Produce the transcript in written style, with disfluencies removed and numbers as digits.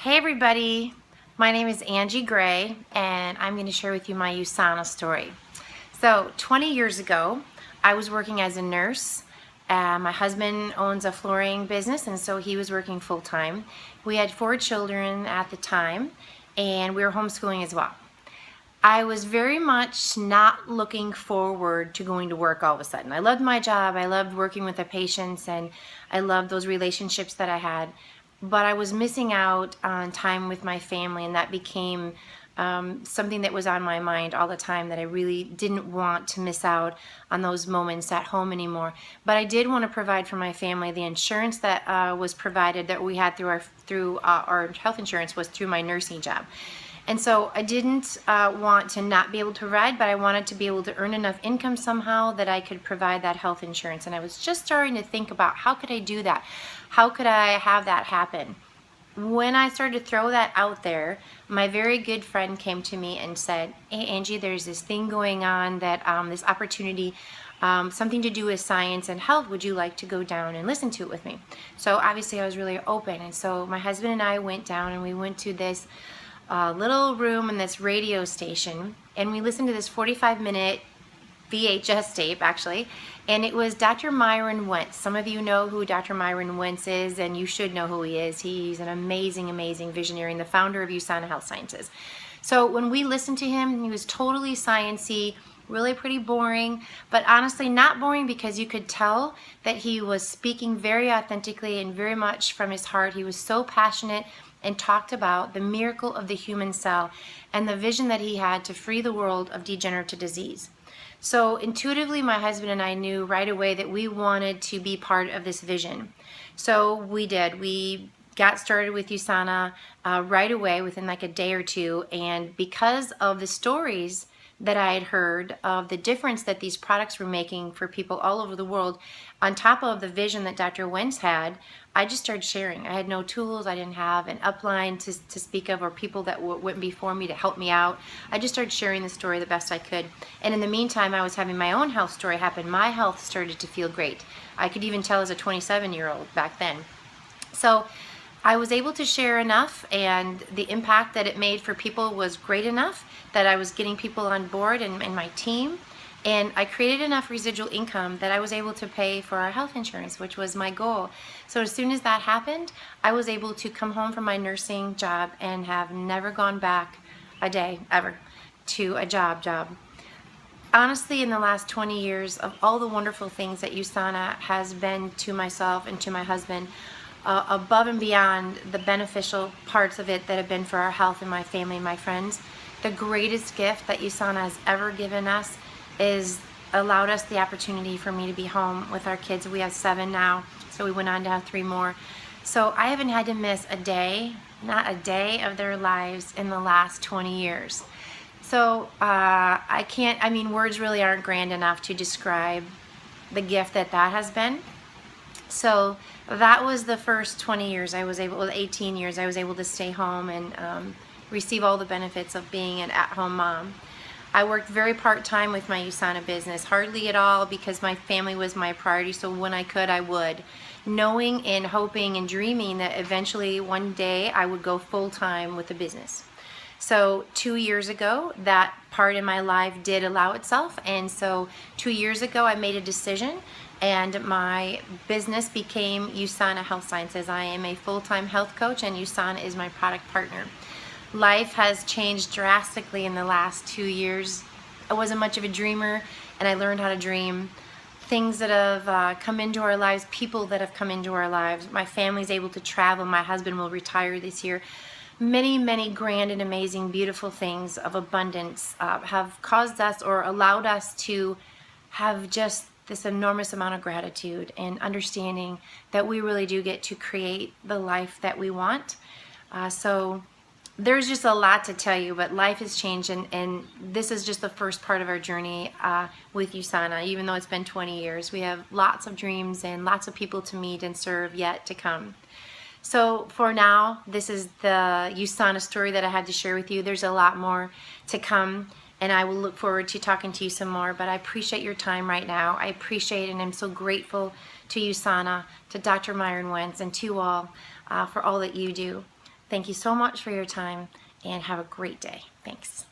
Hey everybody, my name is Angie Gray and I'm going to share with you my USANA story. So 20 years ago, I was working as a nurse. My husband owns a flooring business and so he was working full-time. We had 4 children at the time and we were homeschooling as well. I was very much not looking forward to going to work all of a sudden. I loved my job, I loved working with the patients, and I loved those relationships that I had. But I was missing out on time with my family, and that became something that was on my mind all the time, that I really didn't want to miss out on those moments at home anymore. But I did want to provide for my family. The insurance that was provided, that we had through our health insurance, was through my nursing job. And so I didn't want to not be able to ride, but I wanted to be able to earn enough income somehow that I could provide that health insurance. And I was just starting to think about, how could I do that? How could I have that happen? When I started to throw that out there, my very good friend came to me and said, "Hey Angie, there's this thing going on, that this opportunity, something to do with science and health. Would you like to go down and listen to it with me?" So obviously I was really open. And so my husband and I went down and we went to this little room in this radio station, and we listened to this 45-minute VHS tape, actually, and it was Dr. Myron Wentz. Some of you know who Dr. Myron Wentz is, and you should know who he is. He's an amazing, amazing visionary and the founder of USANA Health Sciences. So when we listened to him, he was totally sciencey, really pretty boring, but honestly not boring, because you could tell that he was speaking very authentically and very much from his heart. He was so passionate and talked about the miracle of the human cell and the vision that he had to free the world of degenerative disease. So intuitively, my husband and I knew right away that we wanted to be part of this vision. So we did. We got started with USANA right away, within like a day or two, and because of the stories that I had heard of the difference that these products were making for people all over the world, on top of the vision that Dr. Wentz had, I just started sharing. I had no tools. I didn't have an upline to speak of, or people that went before me to help me out. I just started sharing the story the best I could. And in the meantime, I was having my own health story happen. My health started to feel great. I could even tell as a 27-year-old back then. So I was able to share enough, and the impact that it made for people was great enough that I was getting people on board and my team. And I created enough residual income that I was able to pay for our health insurance, which was my goal. So as soon as that happened, I was able to come home from my nursing job and have never gone back a day, ever, to a job. Honestly, in the last 20 years, of all the wonderful things that USANA has been to myself and to my husband, above and beyond the beneficial parts of it that have been for our health and my family and my friends, the greatest gift that USANA has ever given us is allowed us the opportunity for me to be home with our kids. We have 7 now, so we went on to have 3 more. So I haven't had to miss a day, not a day of their lives in the last 20 years. So words really aren't grand enough to describe the gift that has been. So that was the first 20 years 18 years I was able to stay home and receive all the benefits of being an at-home mom. I worked very part-time with my USANA business, hardly at all, because my family was my priority, so when I could, I would. Knowing and hoping and dreaming that eventually one day I would go full-time with the business. So 2 years ago, that part in my life did allow itself, and so 2 years ago I made a decision, and my business became USANA Health Sciences. I am a full-time health coach, and USANA is my product partner. Life has changed drastically in the last 2 years. I wasn't much of a dreamer, and I learned how to dream. Things that have come into our lives, people that have come into our lives. My family's able to travel. My husband will retire this year. Many, many grand and amazing, beautiful things of abundance have caused us, or allowed us to have just this enormous amount of gratitude and understanding that we really do get to create the life that we want. So there's just a lot to tell you, but life has changed, and this is just the first part of our journey with USANA. Even though it's been 20 years, we have lots of dreams and lots of people to meet and serve yet to come. So for now, this is the USANA story that I had to share with you. There's a lot more to come, and I will look forward to talking to you some more, but I appreciate your time right now. I appreciate and I'm so grateful to USANA, to Dr. Myron Wentz, and to all for all that you do. Thank you so much for your time and have a great day. Thanks.